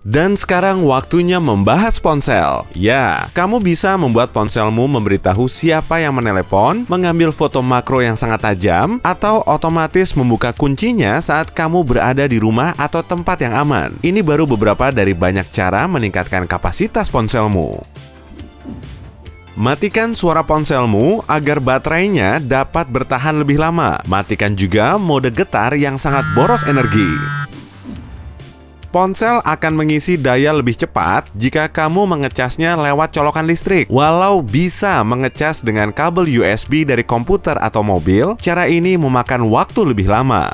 Dan sekarang waktunya membahas ponsel. Ya, kamu bisa membuat ponselmu memberitahu siapa yang menelepon, mengambil foto makro yang sangat tajam, atau otomatis membuka kuncinya saat kamu berada di rumah atau tempat yang aman. Ini baru beberapa dari banyak cara meningkatkan kapasitas ponselmu. Matikan suara ponselmu agar baterainya dapat bertahan lebih lama. Matikan juga mode getar yang sangat boros energi. Ponsel akan mengisi daya lebih cepat jika kamu mengecasnya lewat colokan listrik. Walau bisa mengecas dengan kabel USB dari komputer atau mobil, cara ini memakan waktu lebih lama.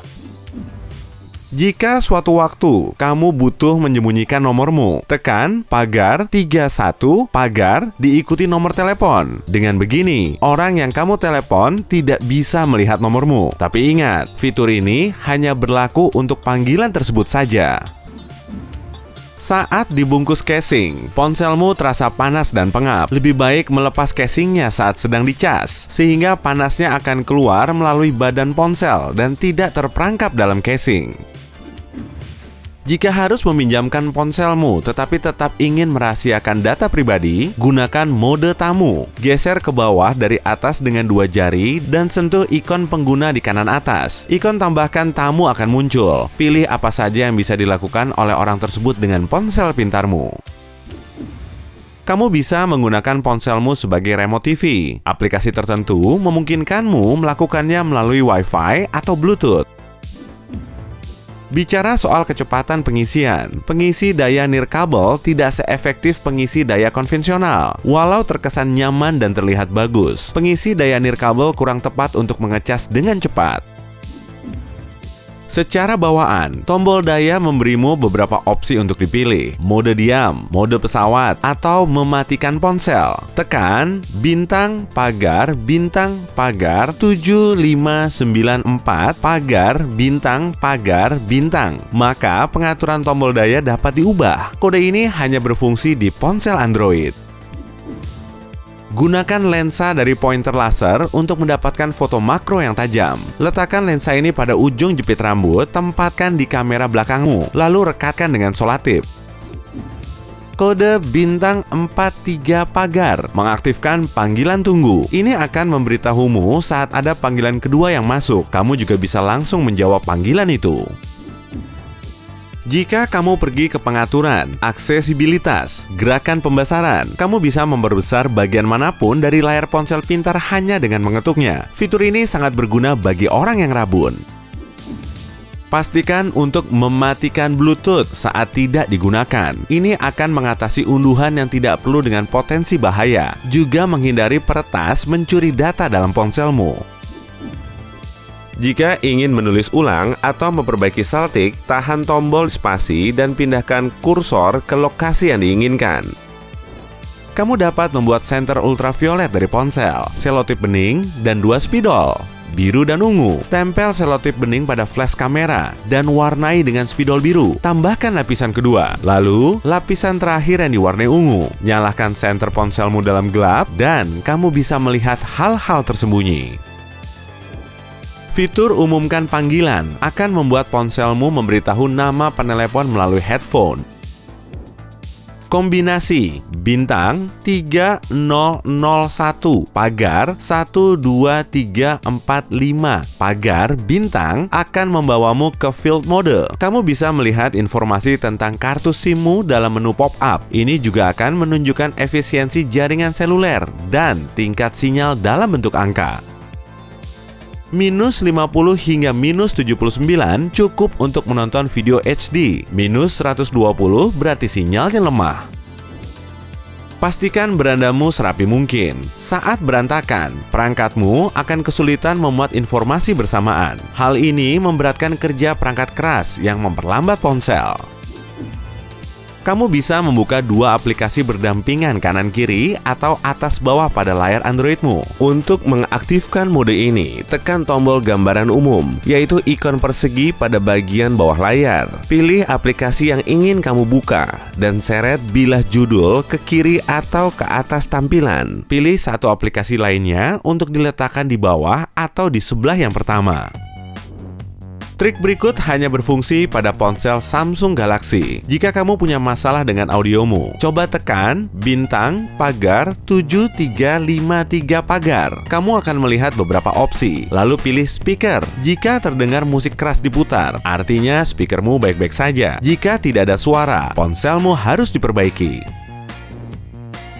Jika suatu waktu kamu butuh menyembunyikan nomormu, tekan pagar 31 pagar diikuti nomor telepon. Dengan begini, orang yang kamu telepon tidak bisa melihat nomormu. Tapi ingat, fitur ini hanya berlaku untuk panggilan tersebut saja. Saat dibungkus casing, ponselmu terasa panas dan pengap. Lebih baik melepas casingnya saat sedang dicas, sehingga panasnya akan keluar melalui badan ponsel dan tidak terperangkap dalam casing. Jika harus meminjamkan ponselmu tetapi tetap ingin merahasiakan data pribadi, gunakan mode tamu. Geser ke bawah dari atas dengan 2 jari dan sentuh ikon pengguna di kanan atas. Ikon tambahkan tamu akan muncul. Pilih apa saja yang bisa dilakukan oleh orang tersebut dengan ponsel pintarmu. Kamu bisa menggunakan ponselmu sebagai remote TV. Aplikasi tertentu memungkinkanmu melakukannya melalui Wi-Fi atau Bluetooth. Bicara soal kecepatan pengisian, pengisi daya nirkabel tidak seefektif pengisi daya konvensional. Walau terkesan nyaman dan terlihat bagus, pengisi daya nirkabel kurang tepat untuk mengecas dengan cepat. Secara bawaan, tombol daya memberimu beberapa opsi untuk dipilih. Mode diam, mode pesawat, atau mematikan ponsel. Tekan bintang pagar 7594 pagar bintang. Maka pengaturan tombol daya dapat diubah. Kode ini hanya berfungsi di ponsel Android. Gunakan lensa dari pointer laser untuk mendapatkan foto makro yang tajam. Letakkan lensa ini pada ujung jepit rambut, tempatkan di kamera belakangmu, lalu rekatkan dengan solatip. Kode bintang 43 pagar mengaktifkan panggilan tunggu. Ini akan memberitahumu saat ada panggilan kedua yang masuk. Kamu juga bisa langsung menjawab panggilan itu. Jika kamu pergi ke pengaturan, aksesibilitas, gerakan pembesaran, kamu bisa memperbesar bagian manapun dari layar ponsel pintar hanya dengan mengetuknya. Fitur ini sangat berguna bagi orang yang rabun. Pastikan untuk mematikan Bluetooth saat tidak digunakan. Ini akan mengatasi unduhan yang tidak perlu dengan potensi bahaya, juga menghindari peretas mencuri data dalam ponselmu. Jika ingin menulis ulang atau memperbaiki saltik, tahan tombol spasi dan pindahkan kursor ke lokasi yang diinginkan. Kamu dapat membuat senter ultraviolet dari ponsel, selotip bening, dan 2 spidol, biru dan ungu. Tempel selotip bening pada flash kamera dan warnai dengan spidol biru. Tambahkan lapisan kedua, lalu lapisan terakhir yang diwarnai ungu. Nyalakan senter ponselmu dalam gelap dan kamu bisa melihat hal-hal tersembunyi. Fitur umumkan panggilan akan membuat ponselmu memberitahu nama penelepon melalui headphone. Kombinasi bintang 3001 pagar 12345 pagar bintang akan membawamu ke field mode. Kamu bisa melihat informasi tentang kartu SIM-mu dalam menu pop-up. Ini juga akan menunjukkan efisiensi jaringan seluler dan tingkat sinyal dalam bentuk angka. -50 hingga -79 cukup untuk menonton video HD. -120 berarti sinyalnya lemah. Pastikan berandamu serapi mungkin. Saat berantakan, perangkatmu akan kesulitan memuat informasi bersamaan. Hal ini memberatkan kerja perangkat keras yang memperlambat ponsel. Kamu bisa membuka 2 aplikasi berdampingan kanan-kiri atau atas-bawah pada layar Androidmu. Untuk mengaktifkan mode ini, tekan tombol gambaran umum, yaitu ikon persegi pada bagian bawah layar. Pilih aplikasi yang ingin kamu buka, dan seret bilah judul ke kiri atau ke atas tampilan. Pilih satu aplikasi lainnya untuk diletakkan di bawah atau di sebelah yang pertama. Trik berikut hanya berfungsi pada ponsel Samsung Galaxy. Jika kamu punya masalah dengan audiomu, coba tekan bintang pagar 7353 pagar. Kamu akan melihat beberapa opsi, lalu pilih speaker. Jika terdengar musik keras diputar, artinya speakermu baik-baik saja. Jika tidak ada suara, ponselmu harus diperbaiki.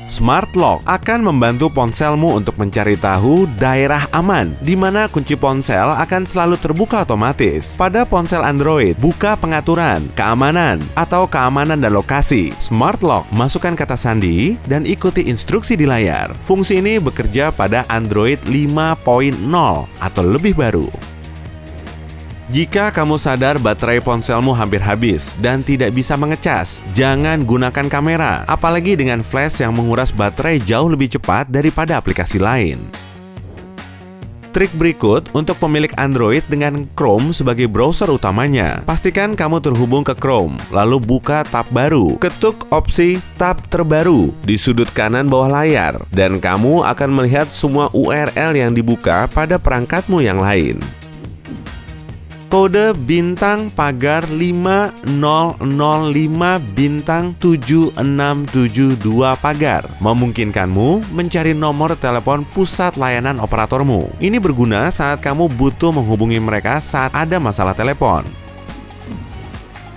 Smart Lock akan membantu ponselmu untuk mencari tahu daerah aman, di mana kunci ponsel akan selalu terbuka otomatis. Pada ponsel Android, buka pengaturan, keamanan, atau keamanan dan lokasi. Smart Lock, masukkan kata sandi, dan ikuti instruksi di layar. Fungsi ini bekerja pada Android 5.0 atau lebih baru. Jika kamu sadar baterai ponselmu hampir habis dan tidak bisa mengecas, jangan gunakan kamera, apalagi dengan flash yang menguras baterai jauh lebih cepat daripada aplikasi lain. Trik berikut untuk pemilik Android dengan Chrome sebagai browser utamanya. Pastikan kamu terhubung ke Chrome, lalu buka tab baru. Ketuk opsi tab terbaru di sudut kanan bawah layar, dan kamu akan melihat semua URL yang dibuka pada perangkatmu yang lain. Kode bintang pagar 5005 bintang 7672 pagar memungkinkanmu mencari nomor telepon pusat layanan operatormu. Ini berguna saat kamu butuh menghubungi mereka saat ada masalah telepon.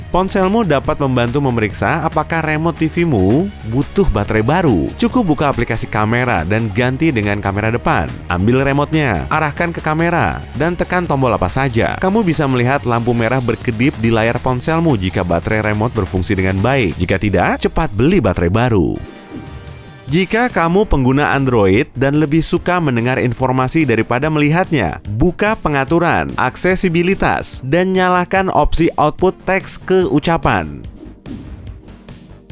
Ponselmu dapat membantu memeriksa apakah remote TV-mu butuh baterai baru. Cukup buka aplikasi kamera dan ganti dengan kamera depan. Ambil remote-nya, arahkan ke kamera, dan tekan tombol apa saja. Kamu bisa melihat lampu merah berkedip di layar ponselmu jika baterai remote berfungsi dengan baik. Jika tidak, cepat beli baterai baru. Jika kamu pengguna Android dan lebih suka mendengar informasi daripada melihatnya, buka pengaturan, aksesibilitas, dan nyalakan opsi output teks ke ucapan.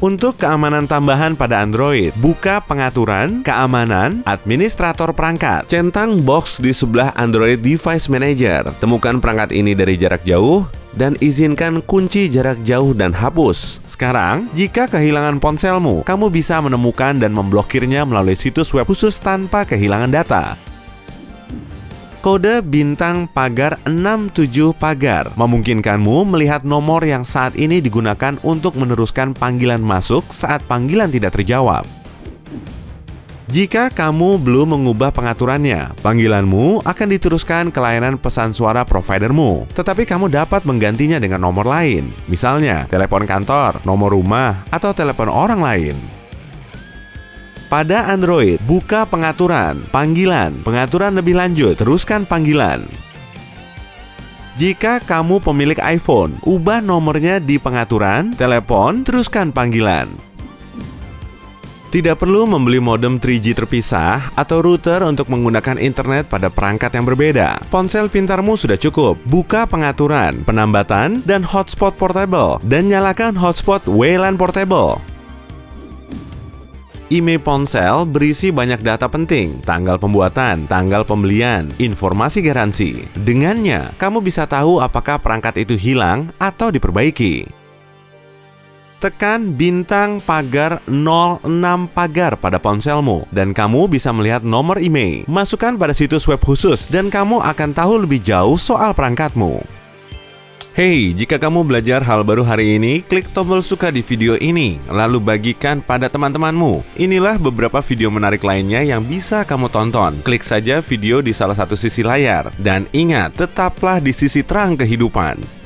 Untuk keamanan tambahan pada Android, buka pengaturan, keamanan, administrator perangkat. Centang box di sebelah Android Device Manager. Temukan perangkat ini dari jarak jauh, dan izinkan kunci jarak jauh dan hapus. Sekarang, jika kehilangan ponselmu, kamu bisa menemukan dan memblokirnya melalui situs web khusus tanpa kehilangan data. Kode bintang pagar 67 pagar memungkinkanmu melihat nomor yang saat ini digunakan untuk meneruskan panggilan masuk saat panggilan tidak terjawab. Jika kamu belum mengubah pengaturannya, panggilanmu akan diteruskan ke layanan pesan suara providermu. Tetapi kamu dapat menggantinya dengan nomor lain, misalnya telepon kantor, nomor rumah, atau telepon orang lain. Pada Android, buka pengaturan, pengaturan lebih lanjut, teruskan panggilan. Jika kamu pemilik iPhone, ubah nomornya di pengaturan, telepon, teruskan panggilan. Tidak perlu membeli modem 3G terpisah atau router untuk menggunakan internet pada perangkat yang berbeda. Ponsel pintarmu sudah cukup. Buka pengaturan, penambatan, dan hotspot portable, dan nyalakan hotspot WLAN portable. IMEI ponsel berisi banyak data penting, tanggal pembuatan, tanggal pembelian, informasi garansi. Dengannya, kamu bisa tahu apakah perangkat itu hilang atau diperbaiki. Tekan bintang pagar 06 pagar pada ponselmu, dan kamu bisa melihat nomor IMEI. Masukkan pada situs web khusus, dan kamu akan tahu lebih jauh soal perangkatmu. Hey, jika kamu belajar hal baru hari ini, klik tombol suka di video ini, lalu bagikan pada teman-temanmu. Inilah beberapa video menarik lainnya yang bisa kamu tonton. Klik saja video di salah satu sisi layar, dan ingat, tetaplah di sisi terang kehidupan.